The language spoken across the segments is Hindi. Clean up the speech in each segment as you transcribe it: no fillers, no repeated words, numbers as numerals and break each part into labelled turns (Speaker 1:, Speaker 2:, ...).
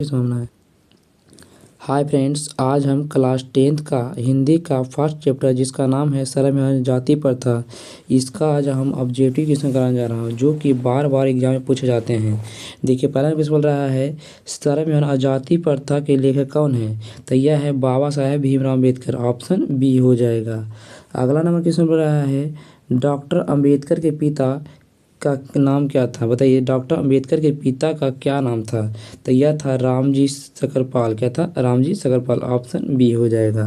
Speaker 1: संभावना है। हाय फ्रेंड्स, आज हम क्लास 10th का हिंदी का फर्स्ट चैप्टर जिसका नाम है सरम एवं जाति प्रथा, इसका आज हम ऑब्जेक्टिव क्वेश्चन कराने जा रहा हूँ जो कि बार बार एग्जाम में पूछे जाते हैं। देखिए, पहला क्वेश्चन बोल रहा है सरम एवं जाति प्रथा के लेखक कौन है? तो यह है बाबा साहेब भीमराव अम्बेडकर, ऑप्शन बी हो जाएगा। अगला नंबर क्वेश्चन बोल रहा है डॉक्टर अम्बेडकर के पिता का नाम क्या था? बताइए, डॉक्टर अंबेडकर के पिता का क्या नाम था? तो यह था रामजी सकरपाल। क्या था? रामजी सकरपाल, ऑप्शन बी हो जाएगा।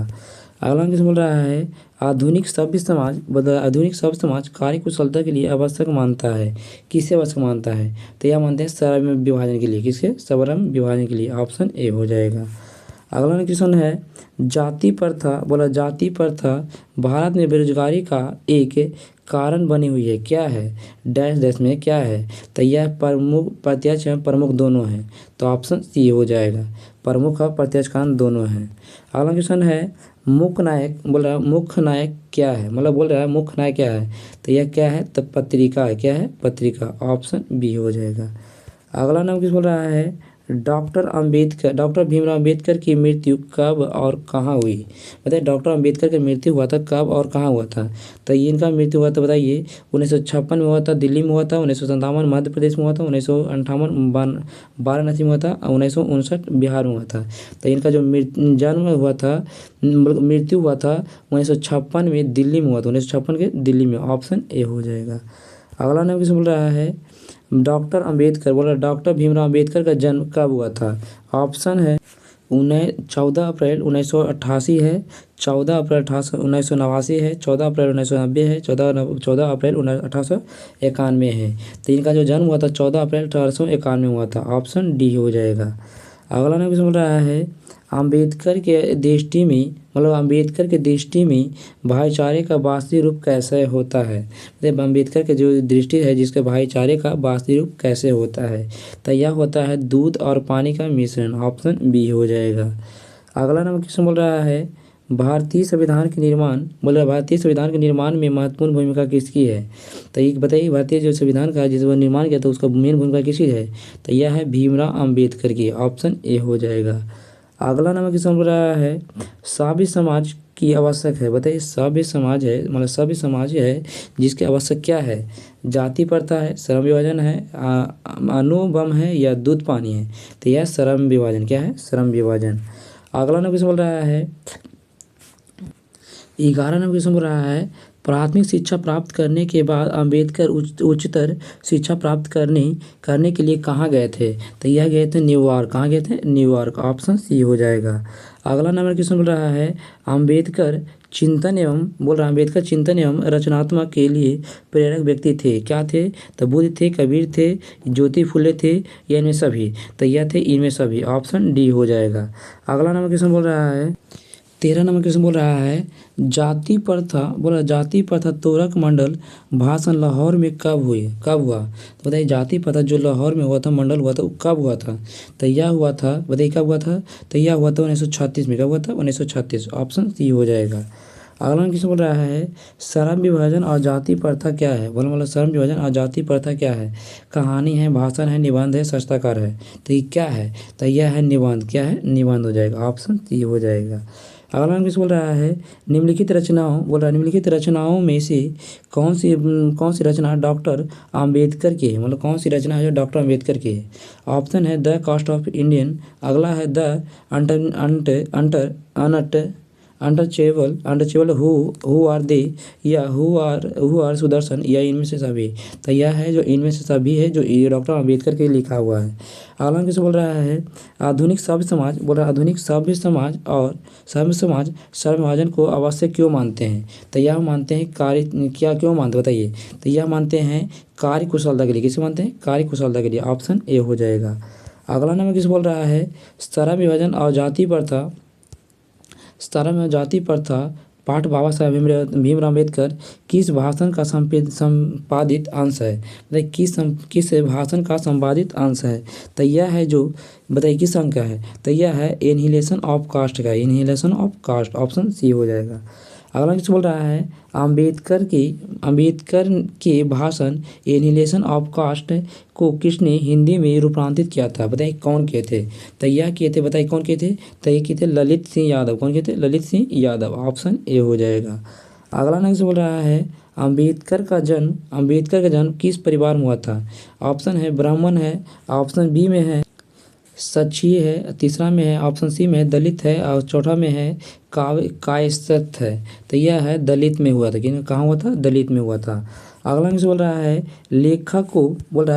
Speaker 1: अगला क्वेश्चन बोल रहा है आधुनिक सभ्य समाज आधुनिक सभ्य समाज कार्य कुशलता के लिए आवश्यक मानता है। किसे आवश्यक मानता है? तो यह मानते हैं श्रम विभाजन के लिए। किसके? श्रम विभाजन के लिए, ऑप्शन ए हो जाएगा। अगला क्वेश्चन है जाति प्रथा जाति प्रथा भारत में बेरोजगारी का एक कारण बनी हुई है। क्या है? डैश डैश में क्या है? तो यह प्रमुख प्रत्यक्ष एवं प्रमुख दोनों है, तो ऑप्शन सी हो जाएगा। प्रमुख और प्रत्यक्ष कारण दोनों हैं। अगला क्वेश्चन है मुख्य नायक मुख्य नायक क्या है? बोल रहा है मुख्य नायक क्या है? तो यह क्या है? तो पत्रिका है। क्या है? पत्रिका, ऑप्शन बी हो जाएगा। अगला नाम किस बोल रहा है डॉक्टर भीमराव अम्बेडकर की मृत्यु कब और कहाँ हुई? बताइए, डॉक्टर अम्बेडकर की मृत्यु हुआ था कब और कहाँ हुआ था? तो ये इनका मृत्यु हुआ था, बताइए, 1956 में हुआ था, दिल्ली में हुआ था, 1957 मध्य प्रदेश में हुआ था, 1958 वाराणसी में हुआ था, 1959 बिहार में हुआ था। तो इनका जो जन्म हुआ था, मृत्यु हुआ था 1956 में दिल्ली में हुआ था, 1956 के दिल्ली में, ऑप्शन ए हो जाएगा। अगला नाम किस बोल रहा है डॉक्टर भीमराव अम्बेडकर का जन्म कब हुआ था? ऑप्शन है 14 अप्रैल 1988 है, 14 अप्रैल 1989 है, 14 अप्रैल 1990 है, 14 अप्रैल 1891 है। तो इनका जो जन्म हुआ था 14 अप्रैल 1891 में हुआ था, ऑप्शन डी हो जाएगा। अगला नाम बोल रहा है अम्बेडकर के दृष्टि में भाईचारे का वास्तविक रूप कैसे होता है? मतलब अम्बेडकर के जो दृष्टि है जिसके भाईचारे का वास्तविक रूप कैसे होता है? तो यह होता है दूध और पानी का मिश्रण, ऑप्शन बी हो जाएगा। अगला नंबर क्वेश्चन बोल रहा है भारतीय संविधान के निर्माण में महत्वपूर्ण भूमिका किसकी है? तो ये बताइए, भारतीय जो संविधान का जिस निर्माण किया था उसका मेन भूमिका किसकी है? तो यह है भीमराव अम्बेडकर की, ऑप्शन ए हो जाएगा। अगला नंबर क्वेश्चन बोल रहा है सभ्य समाज की आवश्यक है। बताइए, सभ्य समाज है जिसकी आवश्यक क्या है? जाति प्रथा है, श्रम विभाजन है, अणुबम है या दूध पानी है? तो यह श्रम विभाजन। क्या है? श्रम विभाजन। अगला नंबर क्वेश्चन बोल रहा है 11 नंबर क्वेश्चन बोल रहा है प्राथमिक शिक्षा प्राप्त करने के बाद अम्बेडकर उच्चतर शिक्षा प्राप्त करने के लिए कहाँ गए थे? तो यह गए थे न्यूयॉर्क। कहाँ गए थे? न्यूयॉर्क, ऑप्शन सी हो जाएगा। अगला नंबर क्वेश्चन बोल रहा है अम्बेडकर चिंतन एवं रचनात्मक के लिए प्रेरक व्यक्ति थे। क्या थे? तो बुद्ध थे, कबीर थे, ज्योति फुले थे, या इनमें सभी? तो यह थे इनमें सभी, ऑप्शन डी हो जाएगा। अगला नंबर क्वेश्चन बोल रहा है 13 नंबर क्वेश्चन बोल रहा है जाति प्रथा तोरक मंडल भाषण लाहौर में कब हुआ? तो बताइए, जाति प्रथा जो लाहौर में हुआ था, मंडल हुआ था, वो कब हुआ था? तो यह हुआ था, बताइए कब हुआ था? तो यह हुआ था 1936 में। कब हुआ था? 1936, ऑप्शन सी हो जाएगा। अगला क्वेश्चन बोल रहा है श्रम विभाजन और जाति प्रथा क्या है? श्रम विभाजन और जाति प्रथा क्या है? कहानी है, भाषण है, निबंध है, साक्षात्कार है? तो ये क्या है? तो यह है निबंध। क्या है? निबंध हो जाएगा, ऑप्शन सी हो जाएगा। अगला क्वेश्चन बोल रहा है निम्नलिखित रचनाओं में से कौन सी रचना डॉक्टर अम्बेडकर की है? कौन सी रचना है जो डॉक्टर अम्बेडकर की है? ऑप्शन है द कॉस्ट ऑफ इंडियन, अगला है the untouchable who are they, या हु आर सुदर्शन, या इनमें से सभी? तो यह है जो इनमें से सभी है, जो डॉक्टर अम्बेडकर के लिखा हुआ है। अगला किसे बोल रहा है आधुनिक सभ्य समाज और श्रम विभाजन को आवश्यक क्यों मानते हैं? तो यह मानते हैं क्यों मानते? बताइए, तो यह मानते हैं कार्य कुशलता के लिए। किसे मानते हैं? कार्य कुशलता के लिए, ऑप्शन ए हो जाएगा। अगला नंबर किसे बोल रहा है श्रम विभाजन और जाति प्रथा पाठ बाबा साहेब भीमराव अम्बेडकर किस भाषण का संपादित अंश है? बताइए, किस भाषण का संपादित अंश है? तो यह है जो, बताइए किस अंक का है? तो यह है एनहिलेशन ऑफ कास्ट का, ऑप्शन सी हो जाएगा। अगला क्वेश्चन बोल रहा है अंबेडकर के भाषण एनिहिलेशन ऑफ कास्ट को किसने हिंदी में रूपांतरित किया था? बताइए कौन किए थे? तो यह किए थे, बताइए कौन किए थे? तो ये किए थे ललित सिंह यादव। कौन किए थे? ललित सिंह यादव। ऑप्शन ए हो जाएगा। अगला नेक्स्ट बोल रहा है अंबेडकर का जन्म किस परिवार में हुआ था? ऑप्शन है ब्राह्मण है, ऑप्शन बी में है क्षत्रिय है, तीसरा में है ऑप्शन सी में है दलित है, और चौथा में है कायस्थ है। तो यह है दलित में हुआ था। कहाँ हुआ था? दलित में हुआ था। अगला क्वेश्चन बोल रहा है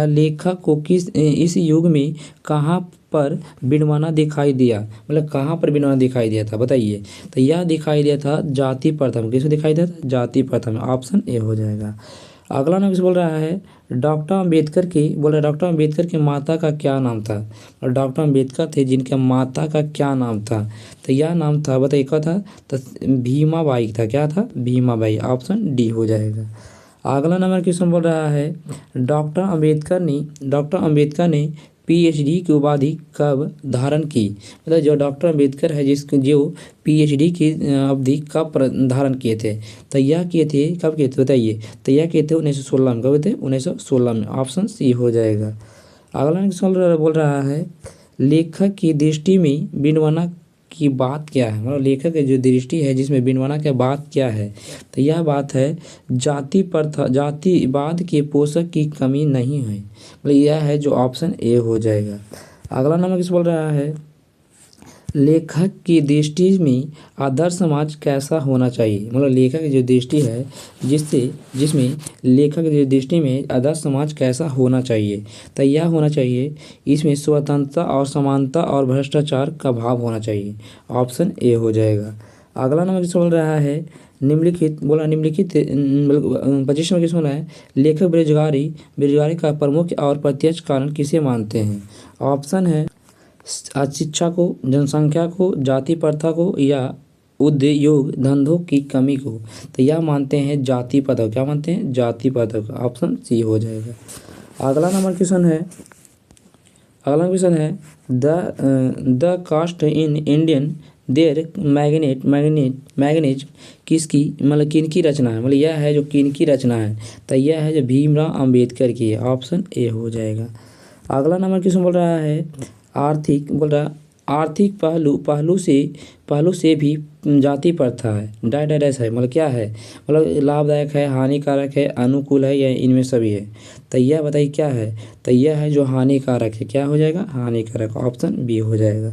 Speaker 1: लेखक को किस इस युग में कहाँ पर विडंबना दिखाई दिया? मतलब कहाँ पर विडंबना दिखाई दिया था? बताइए। तो यह दिखाई दिया था जाति प्रथा में। किसमें दिखाई दिया था? जाति प्रथा में। ऑप्शन ए हो जाएगा। अगला नेक्स्ट बोल रहा है डॉक्टर अम्बेडकर की माता का क्या नाम था? और डॉक्टर अम्बेडकर थे जिनके माता का क्या नाम था? तो यह नाम था, बताइए क्या था? तो भीमा बाई था। क्या था? भीमा बाई। ऑप्शन डी हो जाएगा। अगला नंबर क्वेश्चन बोल रहा है डॉक्टर अम्बेडकर ने पीएचडी की उपाधि कब धारण की? मतलब जो डॉक्टर अम्बेडकर है जो पीएचडी की अवधि कब धारण किए थे? तो यह किए थे, कब किए थे बताइए? तो यह किए थे 1916 में। कब थे? 1916 में। ऑप्शन सी हो जाएगा। अगला क्वेश्चन बोल रहा है लेखक की दृष्टि में विडंबना की बात क्या है? मतलब लेखक की जो दृष्टि है जिसमें विडंबना की बात क्या है? तो यह बात है जातिवाद के पोषक की कमी नहीं है। मतलब यह है जो ऑप्शन ए हो जाएगा। अगला नंबर किस बोल रहा है लेखक की दृष्टि में आदर्श समाज कैसा होना चाहिए? मतलब लेखक की जो दृष्टि है जिसमें लेखक की दृष्टि में आदर्श समाज कैसा होना चाहिए? तो यह होना चाहिए इसमें स्वतंत्रता और समानता और भ्रष्टाचार का भाव होना चाहिए। ऑप्शन ए हो जाएगा। अगला नंबर किस बोल रहा है निम्नलिखित 25 नंबर किस बोल रहा है लेखक बेरोजगारी का प्रमुख और प्रत्यक्ष कारण किसे मानते हैं? ऑप्शन है अशिक्षा को, जनसंख्या को, जाति प्रथा को, या उद्योग धंधों की कमी को। तो यह मानते हैं जाति प्रथा। क्या मानते हैं? जाति प्रथा को। ऑप्शन सी हो जाएगा। अगला क्वेश्चन है the caste in Indian their मैग्नेज किसकी मतलब किनकी रचना है? मतलब यह है जो किनकी रचना है? तो यह है जो भीमराव अंबेडकर की है। ऑप्शन ए हो जाएगा। अगला नंबर क्वेश्चन बोल रहा है आर्थिक पहलू से भी जाति प्रथा है डायस है। मतलब क्या है? मतलब लाभदायक है, हानिकारक है, अनुकूल है, या इनमें सभी है? तो यह बताइए क्या है? तो यह है जो हानिकारक है। क्या हो जाएगा? हानिकारक। ऑप्शन बी हो जाएगा।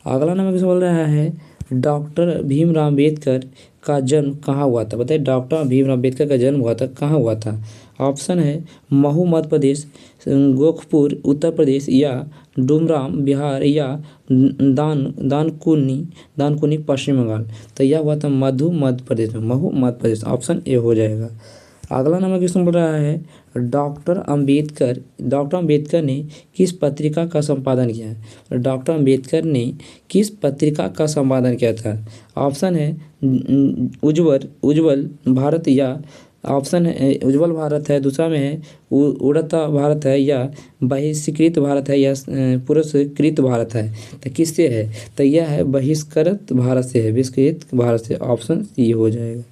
Speaker 1: अगला नंबर किस बोल रहा है डॉक्टर भीमराव अम्बेडकर का जन्म कहाँ हुआ था? बताइए डॉक्टर भीमराव अम्बेडकर का जन्म हुआ था कहाँ हुआ था? ऑप्शन है महू मध्य प्रदेश, गोरखपुर उत्तर प्रदेश, या डुमराम बिहार, या दानकुनी पश्चिम बंगाल। तो यह हुआ था मध्य प्रदेश में। महू मध्य प्रदेश। ऑप्शन ए हो जाएगा। अगला नंबर क्वेश्चन बोल रहा है डॉक्टर अम्बेडकर ने किस पत्रिका का संपादन किया है? डॉक्टर अम्बेडकर ने किस पत्रिका का संपादन किया था? ऑप्शन है उज्ज्वल भारत, या ऑप्शन है उज्ज्वल भारत है, दूसरा में है उड़ता भारत है, या बहिष्कृत भारत है, या पुरस्कृत भारत है। तो किससे है? तो यह है बहिष्कृत भारत से है। बहिष्कृत भारत से। ऑप्शन सी हो जाएगा।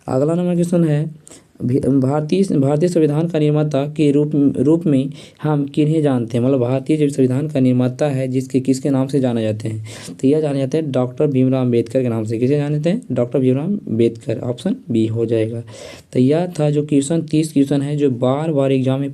Speaker 1: अगला नंबर क्वेश्चन है भारतीय संविधान का निर्माता के रूप में हम किन्हें जानते हैं? मतलब भारतीय जो संविधान का निर्माता है किसके नाम से जाने जाते हैं? तो यह जाने जाते हैं डॉक्टर भीमराव अम्बेडकर के नाम से। किसे जाने जाते हैं? Doctor Bhimrao Ambedkar. Option B हो जाएगा। तो यह था जो क्वेश्चन 30 क्वेश्चन है जो बार बार एग्जाम में